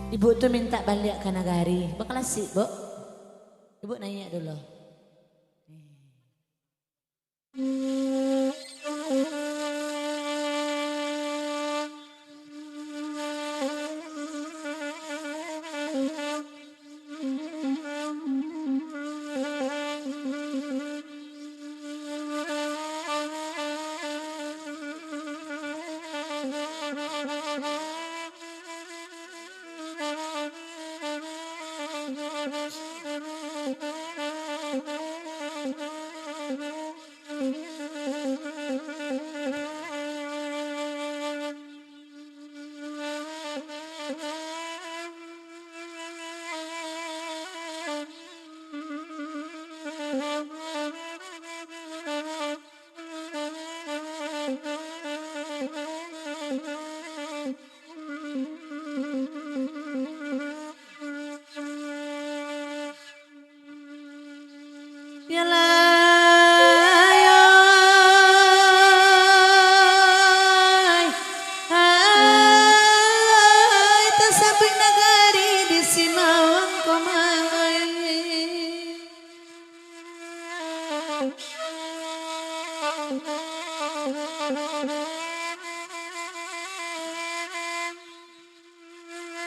Ibu tuh minta balik ke Nagari. Bakal asik, Bu. Ibu nanya dulu.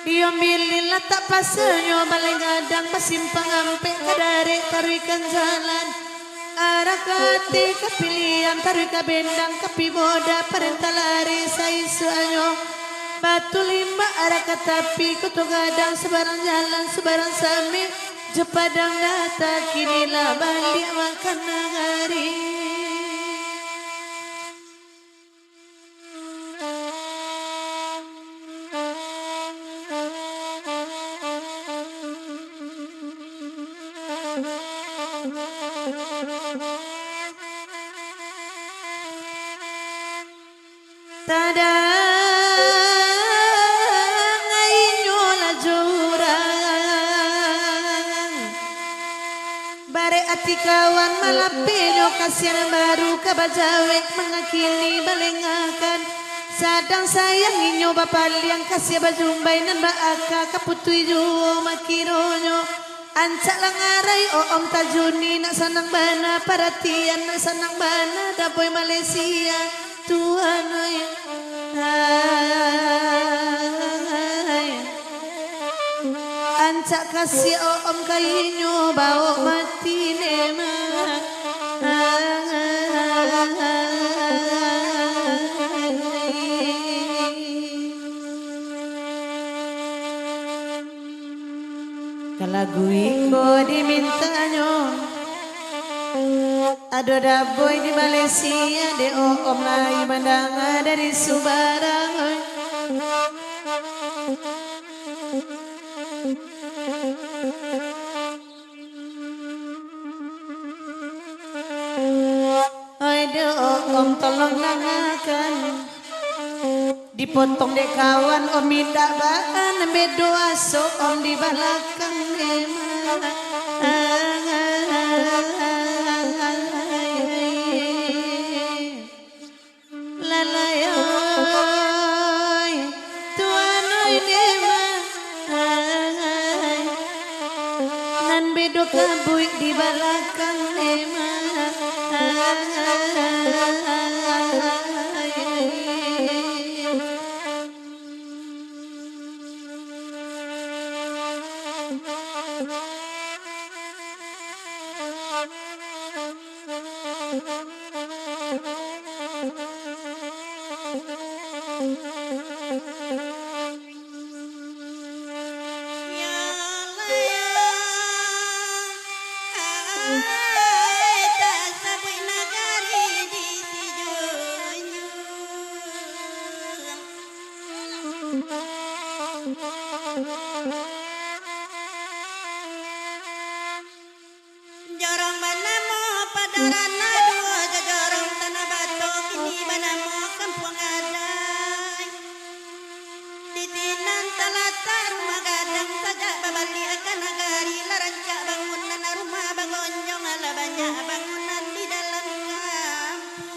Diambilin tak pasenyo balai gadang pasimpang ampe kadare tarikan jalan arah kati kepilihan tarik bendang kapi boda perintah lari saisu anyo batu limba arah katapi kutu gadang sebarang jalan sebarang sami jepadang data kinilah balik makan nagari. Tada ngainyo la jurang bare ati kawan malapino kasihan baru kabajawek mengakili balengakan sadang sayang inyo bapaliang kasih bajumbay nan baaka kaputui juo makironyo ancak langaray o om tajuni nak sanang bana paratian nak sanang bana dapoy Malaysia Tuhan ancak kasih om kainyo bawa mati nema kalagui ko dimintanyo ado daboy di Malaysia de om lai mandanga dari Subarang oi de om tolong nangakan dipotong dek kawan om minta baan bedoa so om di belakang emang bedo kabuik di belakang emang jorong banamo padarana dua jorong tanah batu kini banamo kampung adai titinan talatar rumah gadang saja babali akan nagari larancak bangunan rumah bangonjong ala banyak bangunan di dalam kampung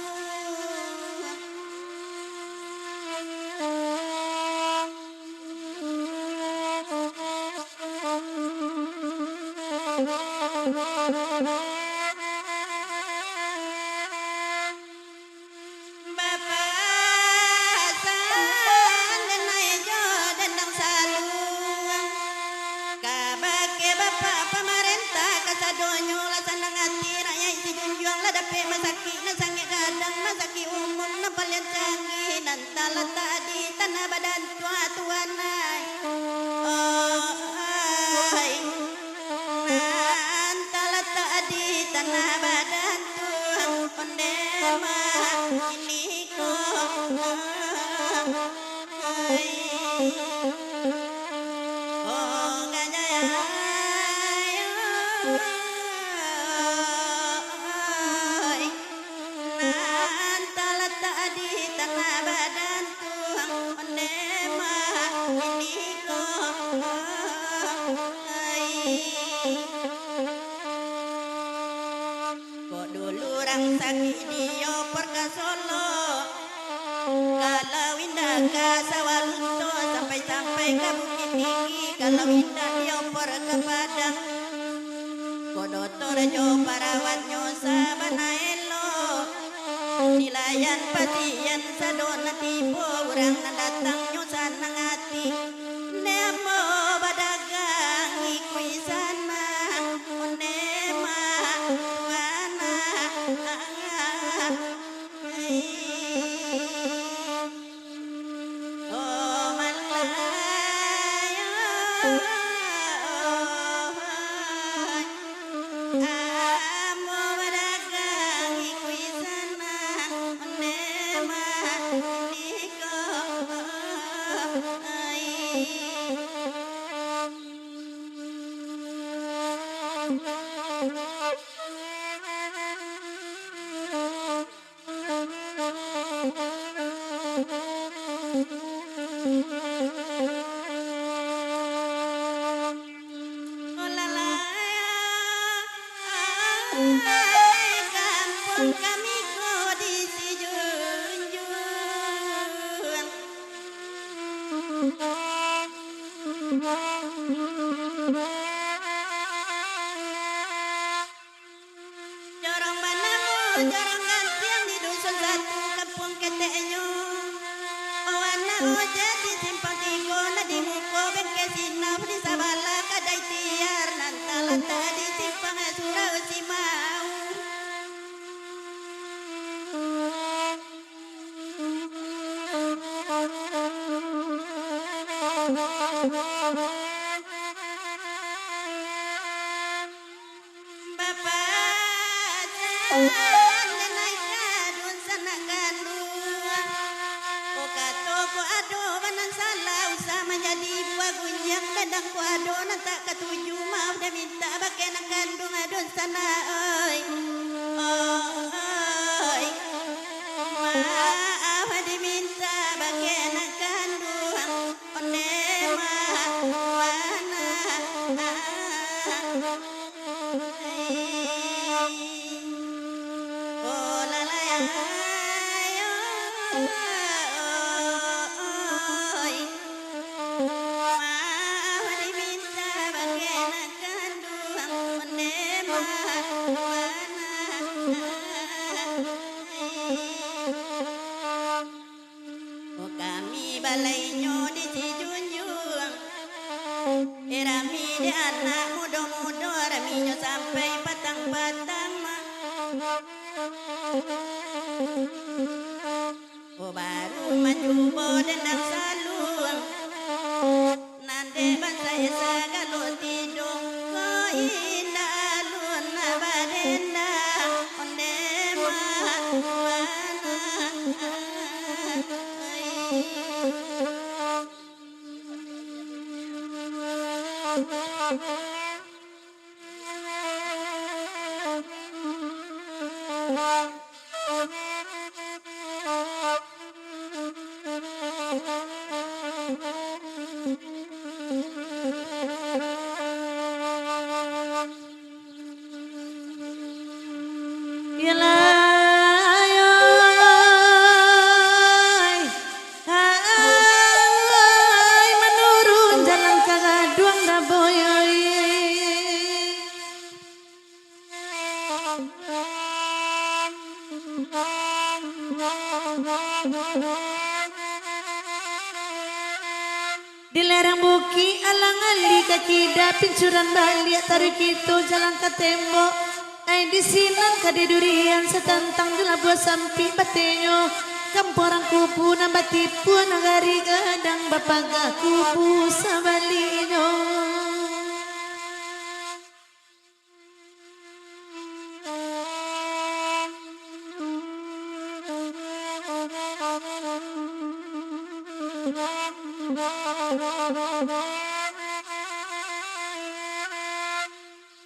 Taruki alang-ali kaki dapin curan balik taruki itu jalan ke tembok. Ay di sinan kade durian setentang dula buah sampi batenyo. Kamporang kupu nambah tipu nagari gadang bapaga kupu sabalinyo.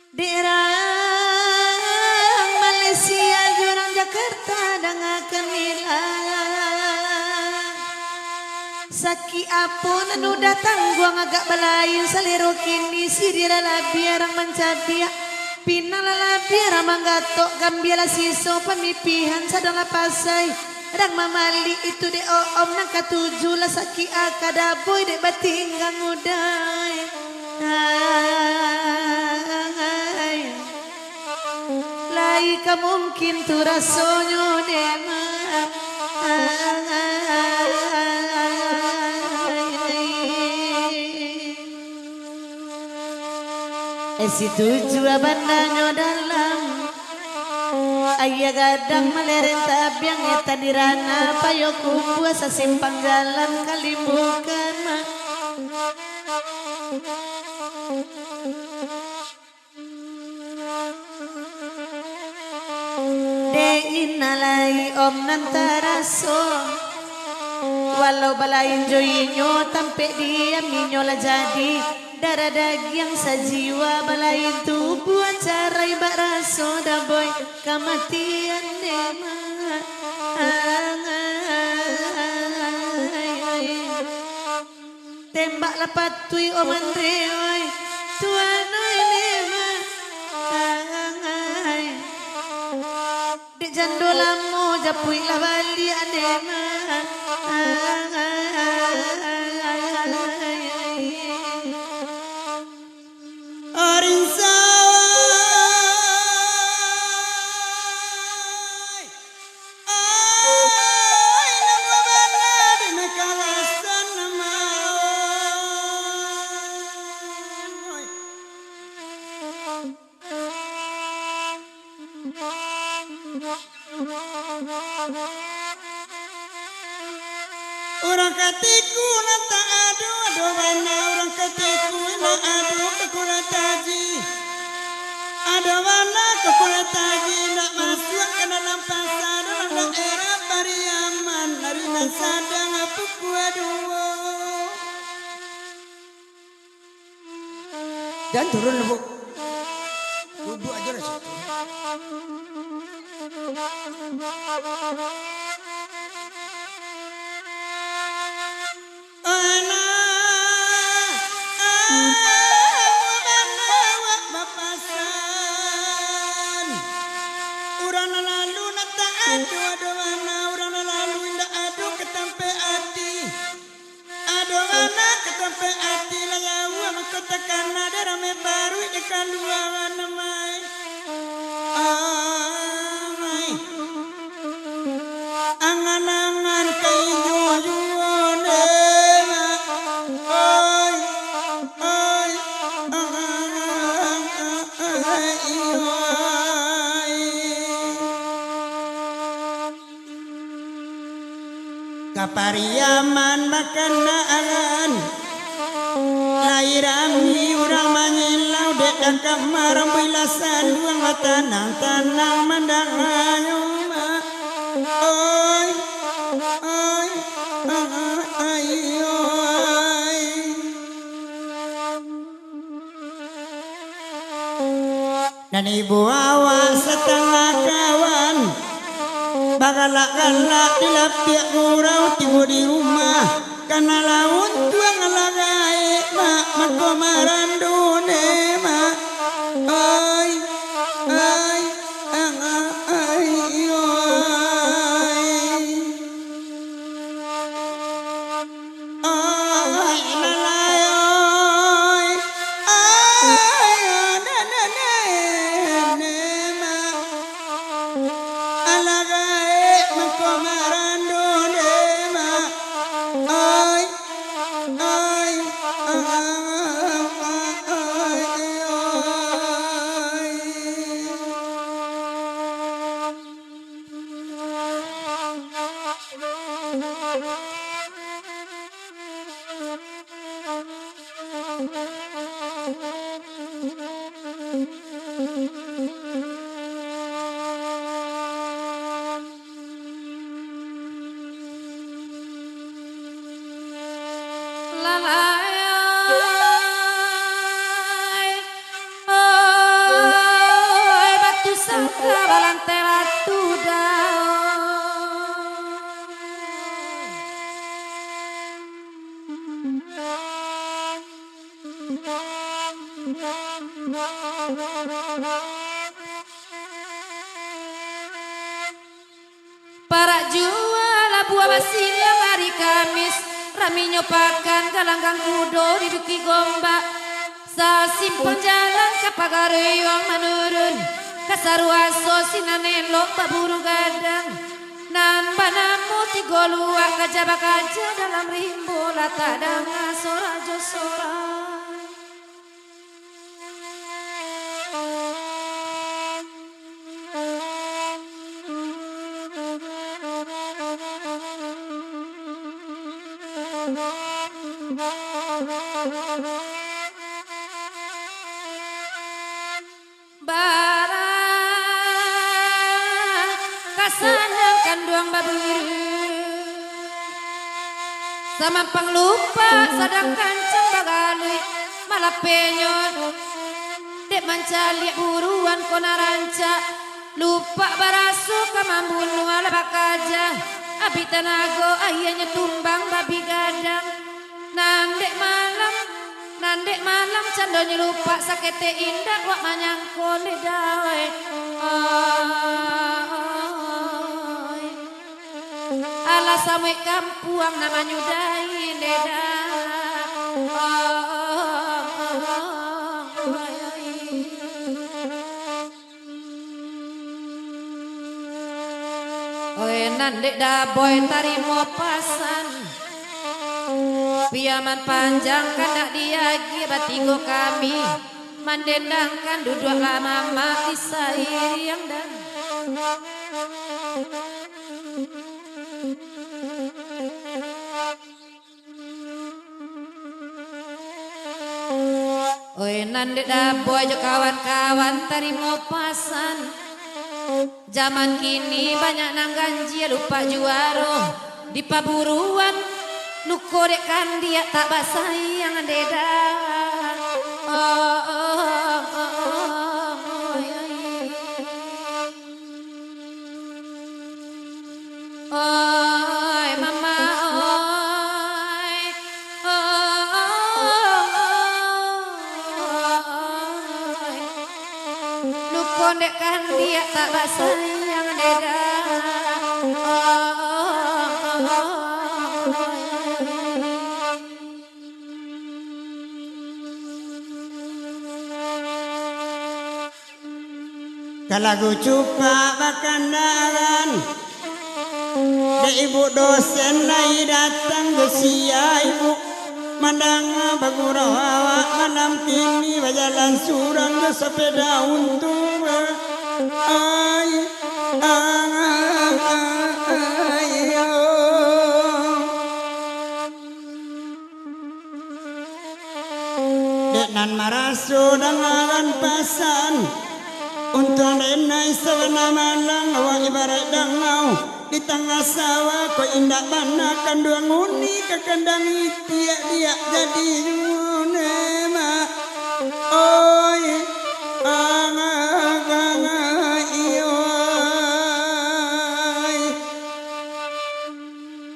Dirang Malaysia jurang Jakarta dangakan milang Saki apun anu datang gua agak balain salero kini sirira labiarang mencabia pinala labiara manggatok gambiala siso pemipihan sadang pasai rang mamali itu de om nang katuju lah saki akada boy de batinggang uday lai ka mungkin tu rasonyo dema esi tuju abandanyo dalam ayah gadang meleren tabiang eta dirana payoku puasa simpang jalan kalimukan mak inalai om nantaraso walau balain joinyo tampe dia minyo lah jadi darah daging sajiwa balain tubuh acara ibak raso daboy kematian dema tembak lapat tui om Andre oi tuanoi dema dek jandolamu japui lah bali anema Aring sawai ai nang wabana di kawasan orang katiku nanta adu wana orang katiku na adu kekurataji ada wana kekurataji nak masuk ke dalam pasar dalam daerah Pariaman narina sadang apa kuaduo dan turun lebuk duduk aja lah situ. Sampai hati layawa makotakan ada rame baru di kaluangan namai amai angan-angan kayu-yuan oi oi kapariaman makanan lairami urang mangilau dek dan kamar bilasan duang tanang mandang ayo oi oi ayo dan ibu awas setengah kawan bagalak-galak di lapiak gurau tibu di rumah karena laut tuang alagai mak makomaran dune mak oi oi ai oi lalai oi ai ne mak alagai makomaran dune mak oi oi Lalai, oi, batu sangka balante batu para jual buah basilang hari Kamis Raminya pakan galanggang kudo di Bukit Gombak sa simpang jalan kapagareong menurun kasaruaso sinanelok baburu gadang nan banamu tigo luak kajaba kaja dalam rimbo lata danga sora josora barang kasanang kanduang baburu sama panglupa sadang kancang bagalui malah penyon dek mancali buruan kona ranca lupa barasu kamambunu ala bakaja abi tanago ayahnya tumbang babi gadang nandek malam candonya lupa sakete indah wak manyangko lidawe ala samui kampuang nama nyudai leda oi nandek daboy tarimo pasan piaman panjang kandak diagi batigo kami mandendangkan duduk lama mati sayang dan oi nandek daboy jo kawan-kawan tarimo pasan zaman kini banyak nang ganjil lupa juaro di paburuan nukorekan dia tak basayang deda oi mama oi nukorekan dia tak basayang deda Kalagu cupa bakandaran de ibu dosen lai datang gesia ibu mandang bagurau awak malam kini bajalan surang ke sepeda untung ay dek nan marasu dengan pasan untuk nenai sawana malang awak ibarat dangau di tengah sawah kau indah mana kandung uni ke kandang tiak dia jadi nema oi iyo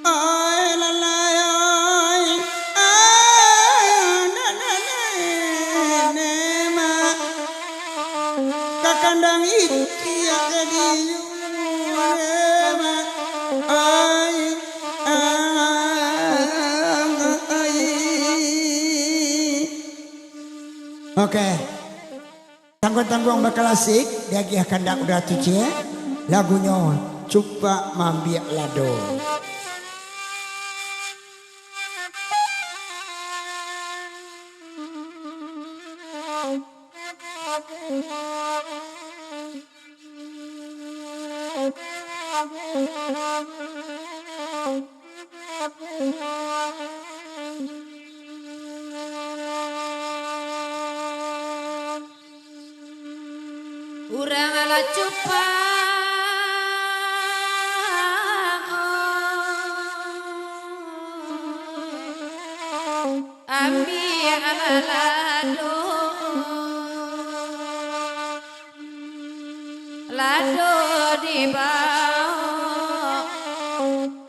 oi lalai oi nema kakandang tiak jadi nema Oke, tanggung-tanggung berklasik dia akan dak udah tuce lagunya Cupa Mambiak Lado. Oh, 「urang ala cupang ami ala lado lado di bawah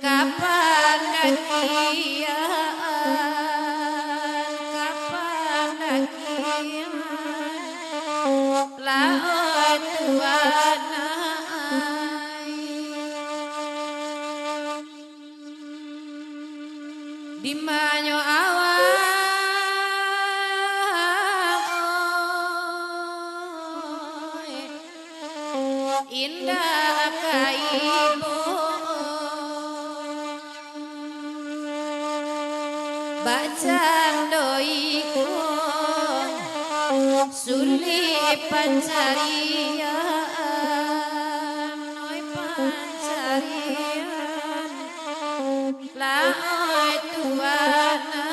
kapan nakian laut tuanai di manyo awang indah kaibo bacang doiku suli pancarian oi pancarian laoi tuanai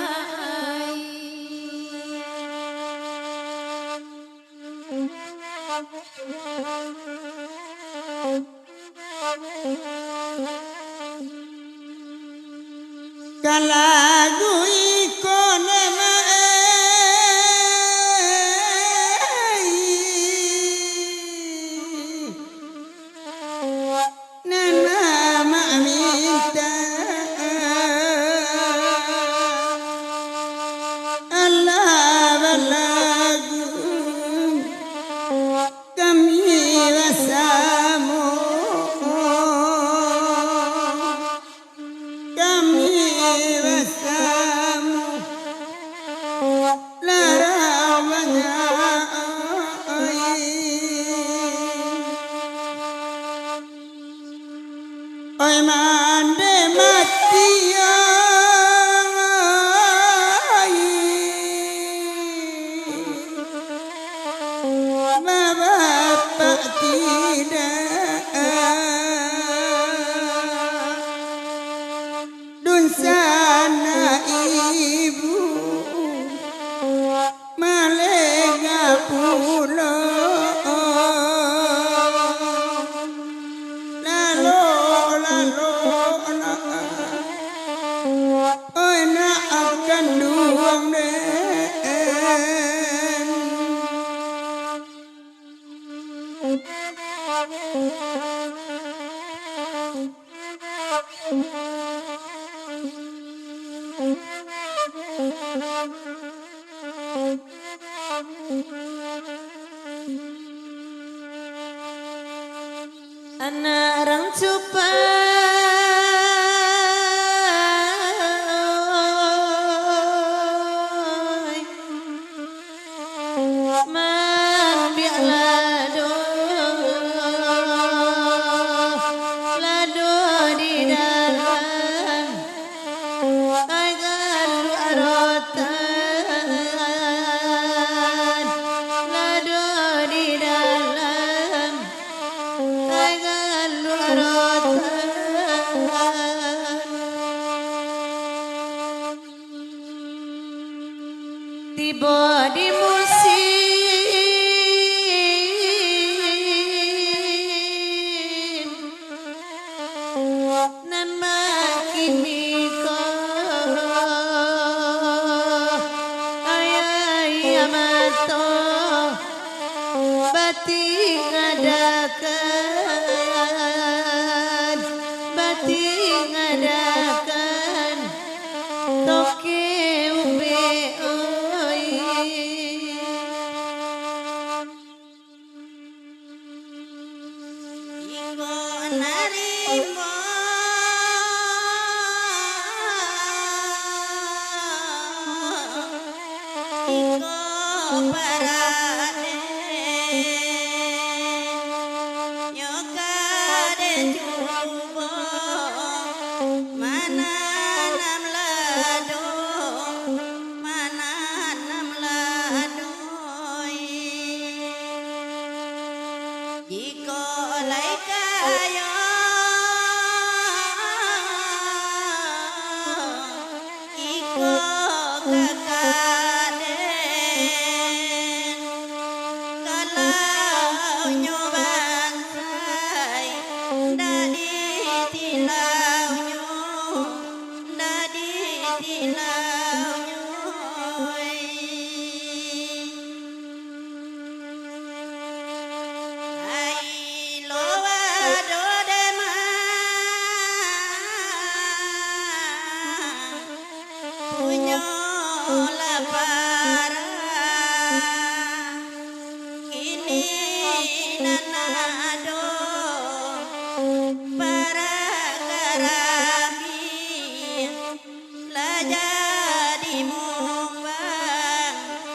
Kalagu ikone nana maminta Allah balagu kami rasamu kami rasamu larawanya oi mande mati bapak tidak dun sana ibu malega pulo lalo oi na akan duang den anak orang cupai mambiak lado di dalam agan arotan lado di dalam agan arotan tiba di musim nan makin miko ayai amato bating adakan toke ube oi iko narimo iko parane nyokade jubo mana nam lado mana nam ladoi iko lai kayo iko kakaden kala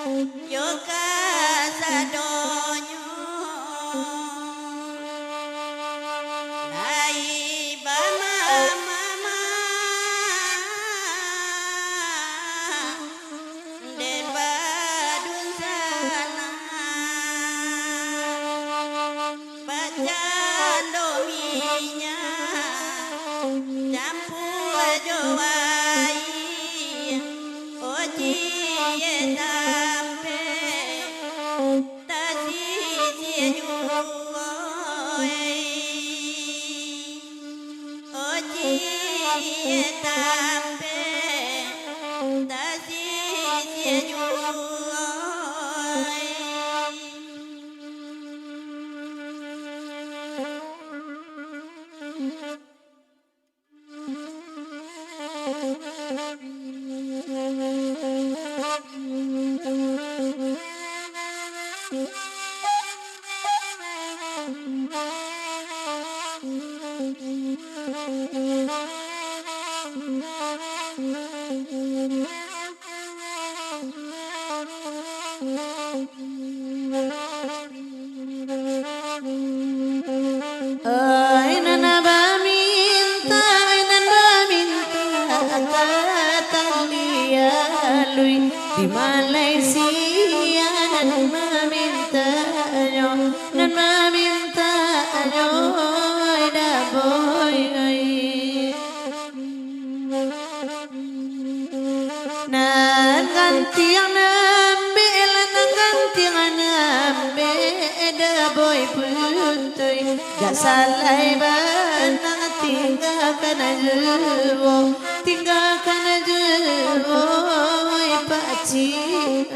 yo kasadonyo lai mama den badun sana bacando minya campur jowai oji tampe tadi oji tampe tadi di Malaysia nan memintanya da boy nan gantiang nambe da boy puntoy gak salai banang tinggalkan aja Pakcik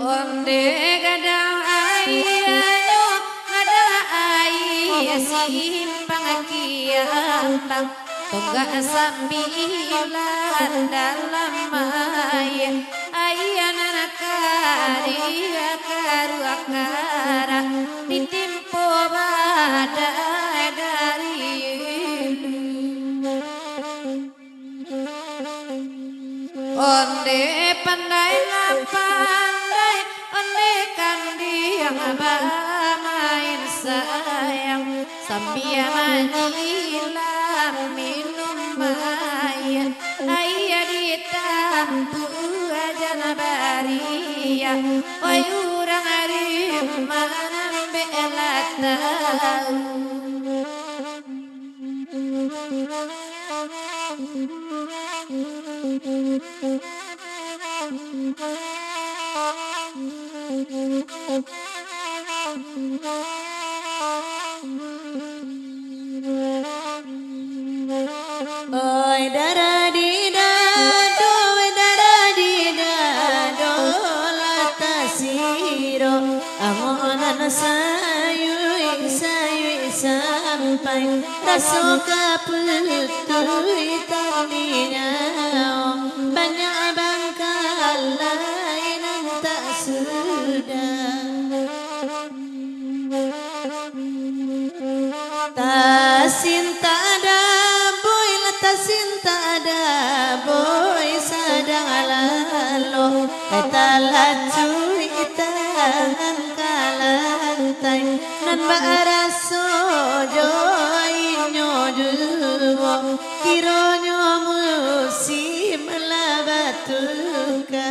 onde gadang ayo ada air simpang kiambang Tonggak sambilan dalam air ayana karia karu akara ditimpo badai dari onde pandai pandai onde kandiang main sayang sambil menyilam minum air ayah ditampu aja nabaria oi urang arim mana belat tahu oi dara di dado latasiro amonan sayui sampai rasuka putui talinya banyak bangkal lain tak sudah tasinta ada boy sadang alalo etala cuy tahan kalantai nan baraso joy nyojuwo kironyo musim labatuka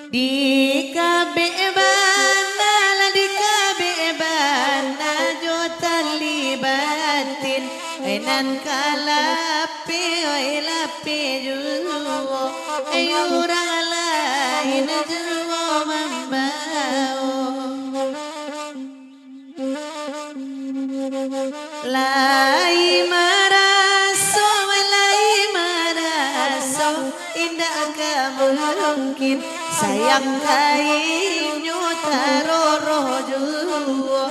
di kabebana jo talibatin enan kalape oi lape juwo ayurang lain juwo mambao lai maraso lai mara mungkin sayang kainyo taroroh juwo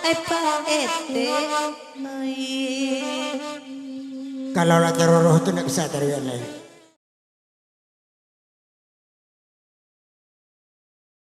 ay paete ay Kalau lah teroroh itu nak bisa tarian lagi.